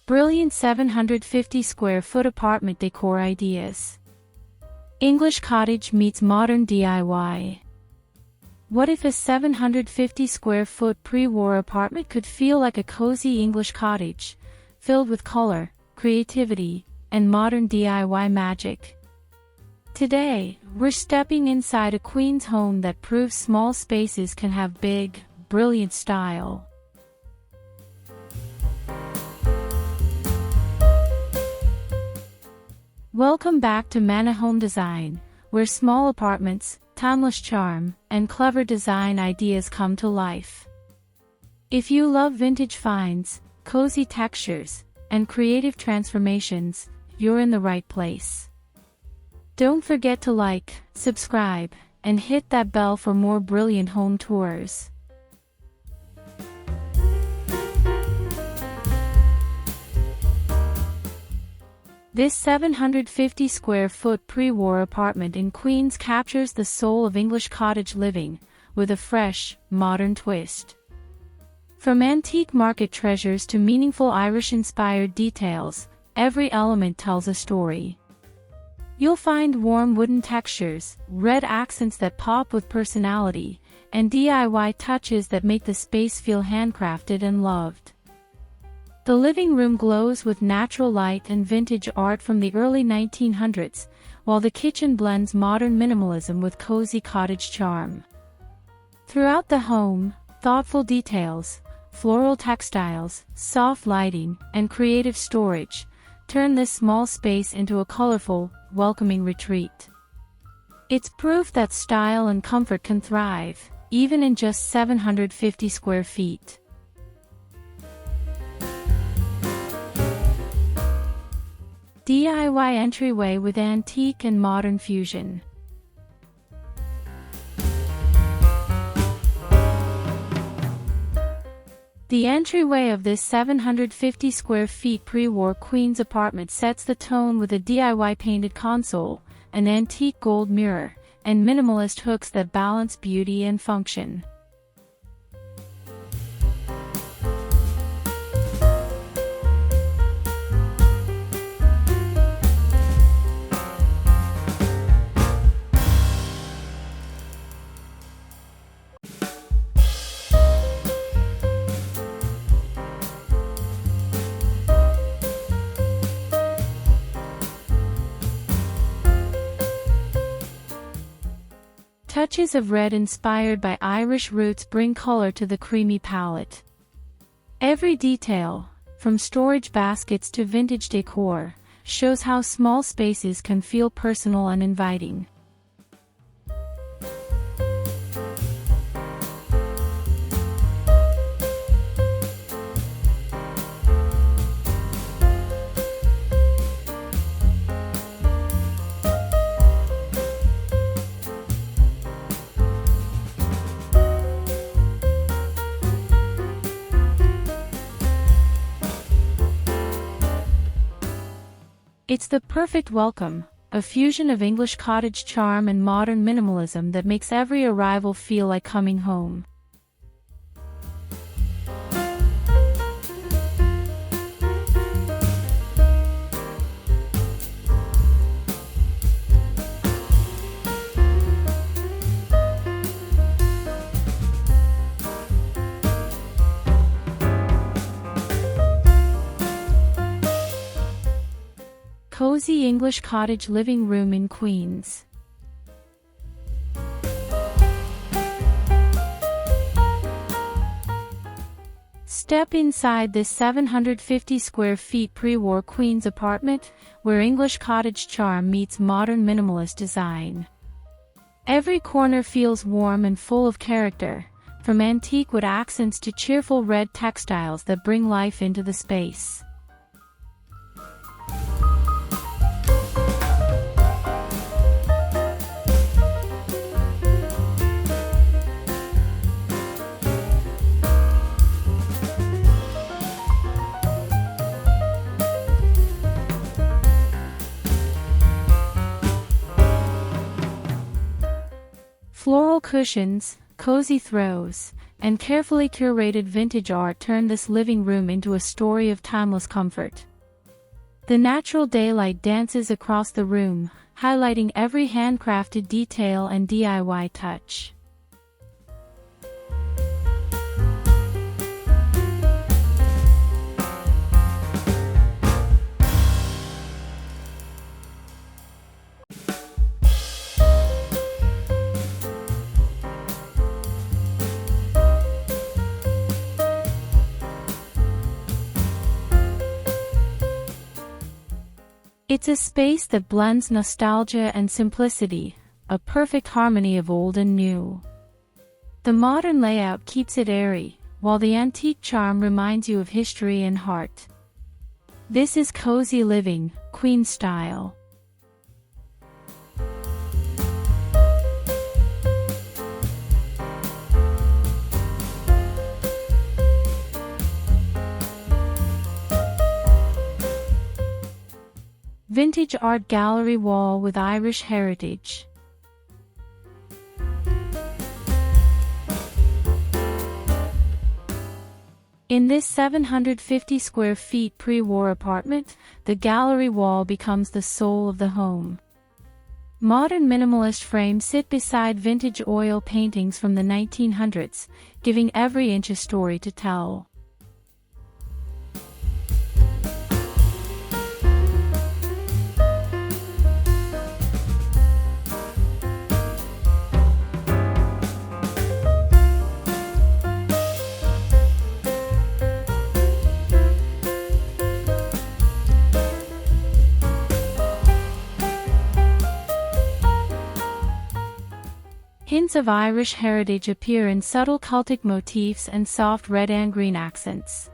Brilliant 750 square foot apartment decor ideas. English cottage meets modern DIY. What if a 750 square foot pre-war apartment could feel like a cozy English cottage, filled with color, creativity, and modern DIY magic? Today, we're stepping inside a queen's home that proves small spaces can have big, brilliant style. Welcome back to Mana Home Design, where small apartments, timeless charm, and clever design ideas come to life. If you love vintage finds, cozy textures, and creative transformations, you're in the right place. Don't forget to like, subscribe, and hit that bell for more brilliant home tours. This 750 square foot pre-war apartment in Queens captures the soul of English cottage living, with a fresh, modern twist. From antique market treasures to meaningful Irish-inspired details, every element tells a story. You'll find warm wooden textures, red accents that pop with personality, and DIY touches that make the space feel handcrafted and loved. The living room glows with natural light and vintage art from the early 1900s, while the kitchen blends modern minimalism with cozy cottage charm. Throughout the home, thoughtful details, floral textiles, soft lighting, and creative storage turn this small space into a colorful, welcoming retreat. It's proof that style and comfort can thrive, even in just 750 square feet. DIY entryway with antique and modern fusion. The entryway of this 750 square feet pre-war Queens apartment sets the tone with a DIY painted console, an antique gold mirror, and minimalist hooks that balance beauty and function. Touches of red inspired by Irish roots bring color to the creamy palette. Every detail, from storage baskets to vintage decor, shows how small spaces can feel personal and inviting. It's the perfect welcome, a fusion of English cottage charm and modern minimalism that makes every arrival feel like coming home. Cozy English cottage living room in Queens. Step inside this 750 square feet pre-war Queens apartment, where English cottage charm meets modern minimalist design. Every corner feels warm and full of character, from antique wood accents to cheerful red textiles that bring life into the space. Floral cushions, cozy throws, and carefully curated vintage art turn this living room into a story of timeless comfort. The natural daylight dances across the room, highlighting every handcrafted detail and DIY touch. It's a space that blends nostalgia and simplicity, a perfect harmony of old and new. The modern layout keeps it airy, while the antique charm reminds you of history and heart. This is cozy living, queen style. Vintage art gallery wall with Irish heritage. In this 750 square feet pre-war apartment, the gallery wall becomes the soul of the home. Modern minimalist frames sit beside vintage oil paintings from the 1900s, giving every inch a story to tell. Hints of Irish heritage appear in subtle Celtic motifs and soft red and green accents.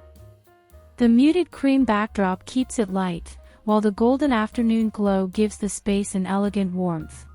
The muted cream backdrop keeps it light, while the golden afternoon glow gives the space an elegant warmth.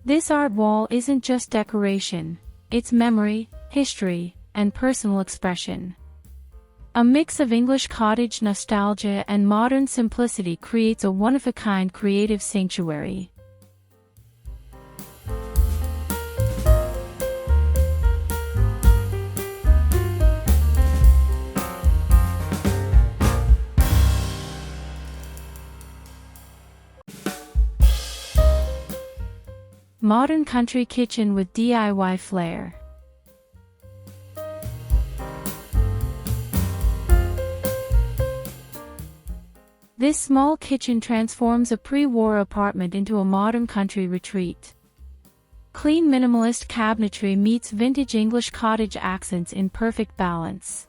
This art wall isn't just decoration, it's memory, history, and personal expression. A mix of English cottage nostalgia and modern simplicity creates a one-of-a-kind creative sanctuary. Modern country kitchen with DIY flair. This small kitchen transforms a pre-war apartment into a modern country retreat. Clean minimalist cabinetry meets vintage English cottage accents in perfect balance.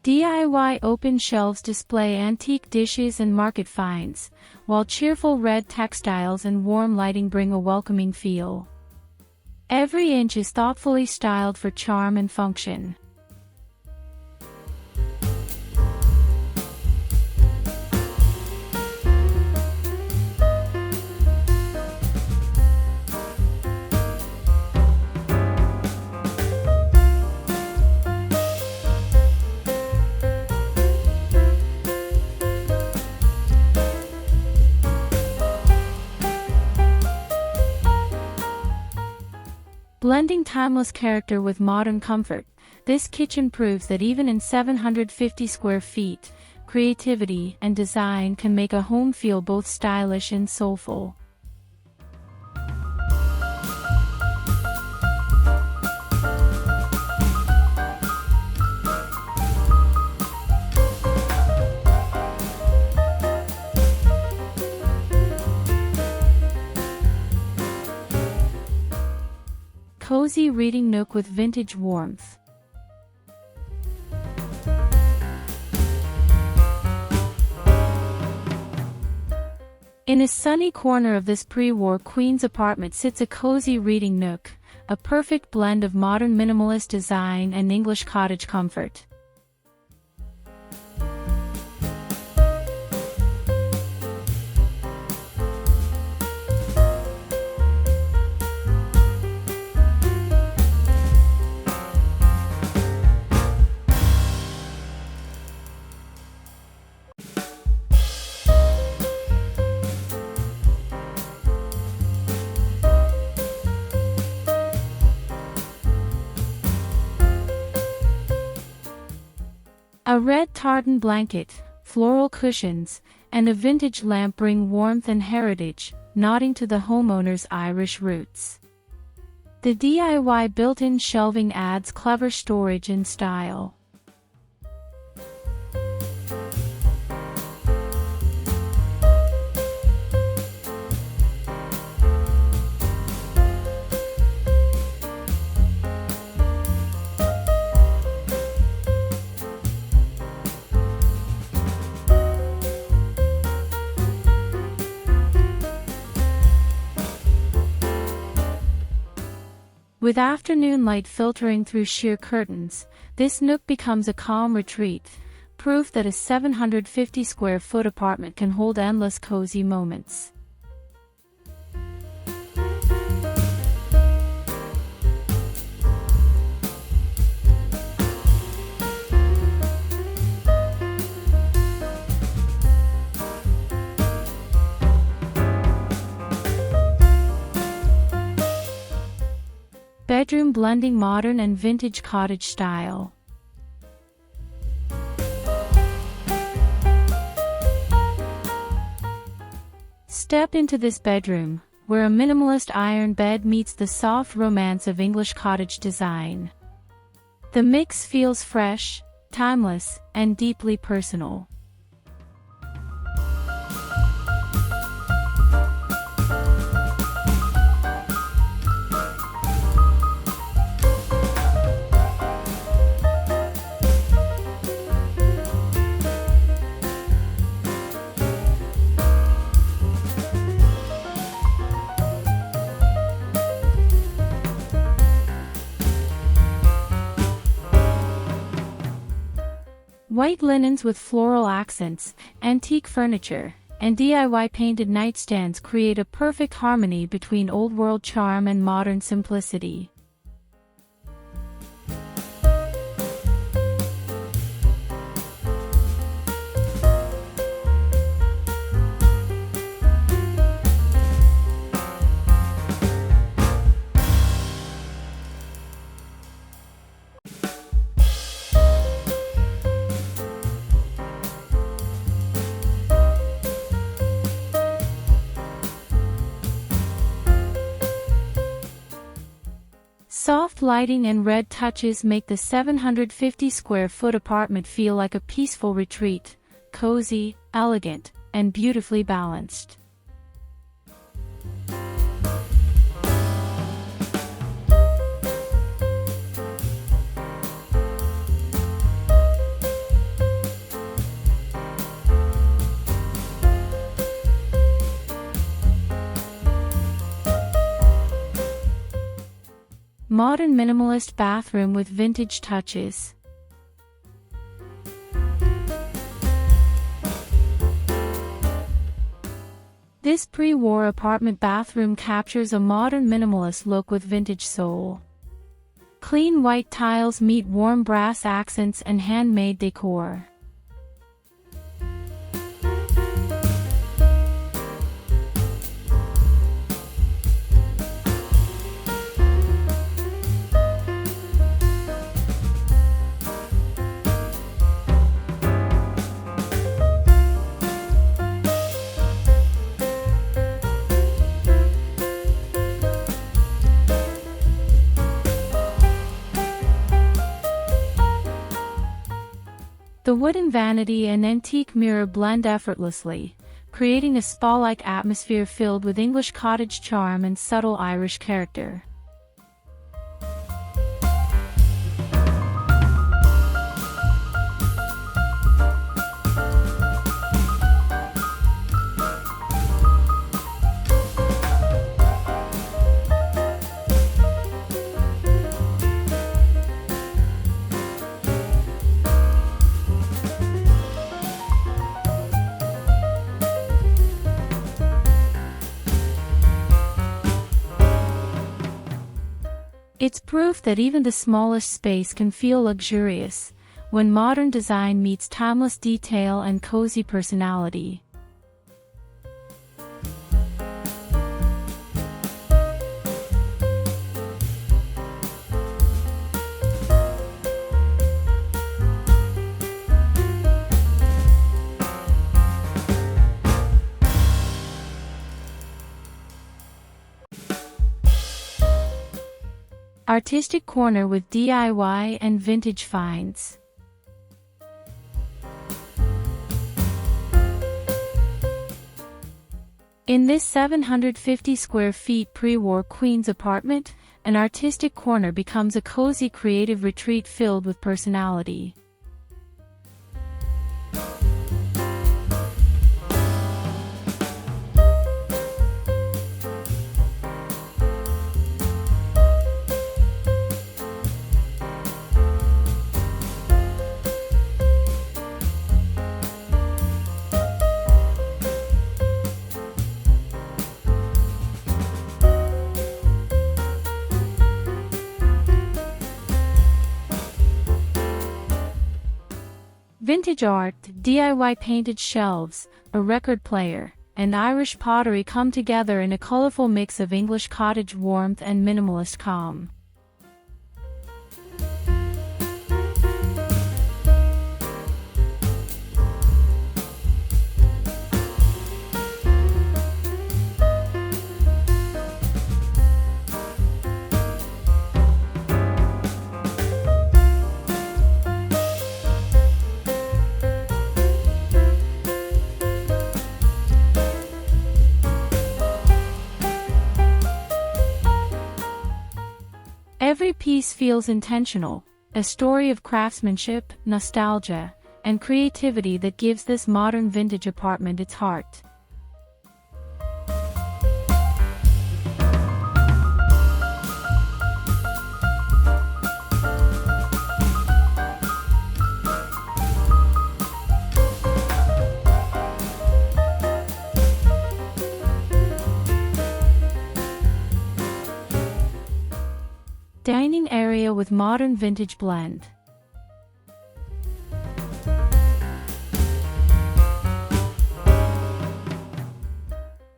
DIY open shelves display antique dishes and market finds, while cheerful red textiles and warm lighting bring a welcoming feel. Every inch is thoughtfully styled for charm and function. Blending timeless character with modern comfort, this kitchen proves that even in 750 square feet, creativity and design can make a home feel both stylish and soulful. cozy reading nook with vintage warmth. In a sunny corner of this pre-war Queen's apartment sits a cozy reading nook, a perfect blend of modern minimalist design and English cottage comfort. A red tartan blanket, floral cushions, and a vintage lamp bring warmth and heritage, nodding to the homeowner's Irish roots. The DIY built-in shelving adds clever storage and style. With afternoon light filtering through sheer curtains, this nook becomes a calm retreat, proof that a 750 square foot apartment can hold endless cozy moments. Bedroom blending modern and vintage cottage style. Step into this bedroom, where a minimalist iron bed meets the soft romance of English cottage design. The mix feels fresh, timeless, and deeply personal. White linens with floral accents, antique furniture, and DIY painted nightstands create a perfect harmony between old-world charm and modern simplicity. Soft lighting and red touches make the 750 square foot apartment feel like a peaceful retreat, cozy, elegant, and beautifully balanced. Modern minimalist bathroom with vintage touches. This pre-war apartment bathroom captures a modern minimalist look with vintage soul. Clean white tiles meet warm brass accents and handmade decor. The wooden vanity and antique mirror blend effortlessly, creating a spa-like atmosphere filled with English cottage charm and subtle Irish character. It's proof that even the smallest space can feel luxurious when modern design meets timeless detail and cozy personality. Artistic corner with DIY and vintage finds. In this 750 square feet pre-war Queens apartment, an artistic corner becomes a cozy creative retreat filled with personality. Vintage art, DIY painted shelves, a record player, and Irish pottery come together in a colorful mix of English cottage warmth and minimalist calm. Every piece feels intentional, a story of craftsmanship, nostalgia, and creativity that gives this modern vintage apartment its heart. Dining area with modern vintage blend.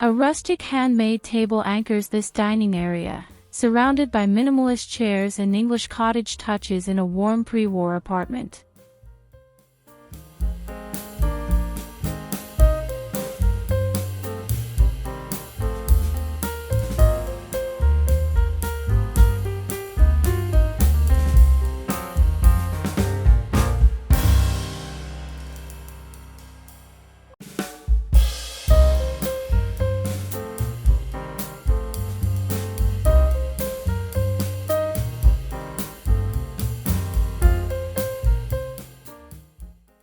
A rustic handmade table anchors this dining area, surrounded by minimalist chairs and English cottage touches in a warm pre-war apartment.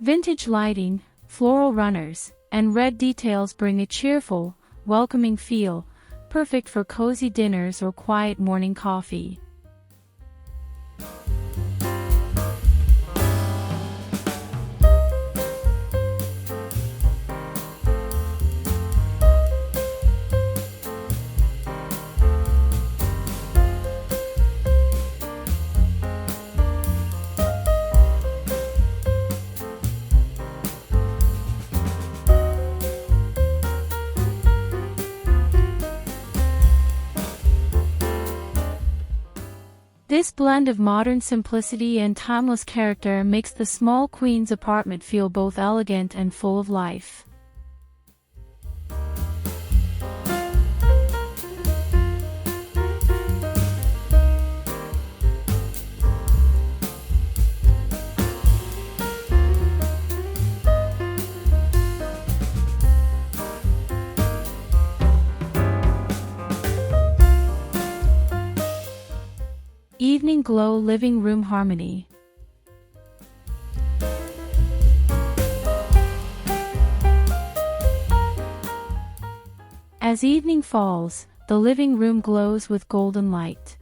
Vintage lighting, floral runners, and red details bring a cheerful, welcoming feel, perfect for cozy dinners or quiet morning coffee. This blend of modern simplicity and timeless character makes the small Queens apartment feel both elegant and full of life. Evening glow living room harmony. As evening falls, the living room glows with golden light.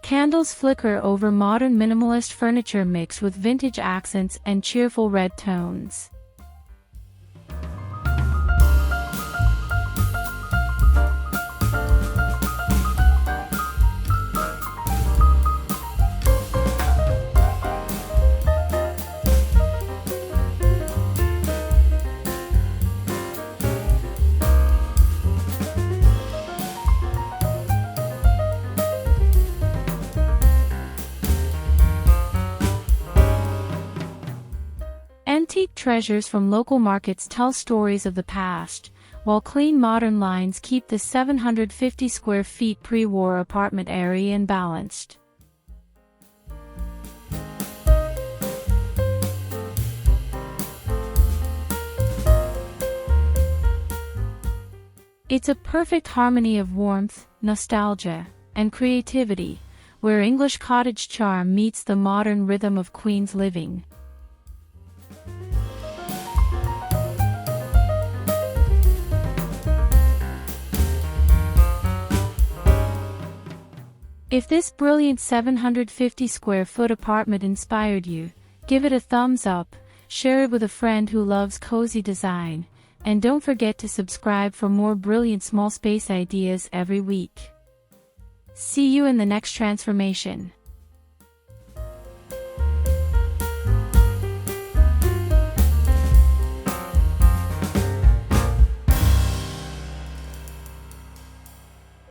Candles flicker over modern minimalist furniture mixed with vintage accents and cheerful red tones. treasures from local markets tell stories of the past, while clean modern lines keep the 750 square feet pre-war apartment airy and balanced. It's a perfect harmony of warmth, nostalgia, and creativity, where English cottage charm meets the modern rhythm of Queen's living. If this brilliant 750 square foot apartment inspired you, give it a thumbs up, share it with a friend who loves cozy design, and don't forget to subscribe for more brilliant small space ideas every week. See you in the next transformation.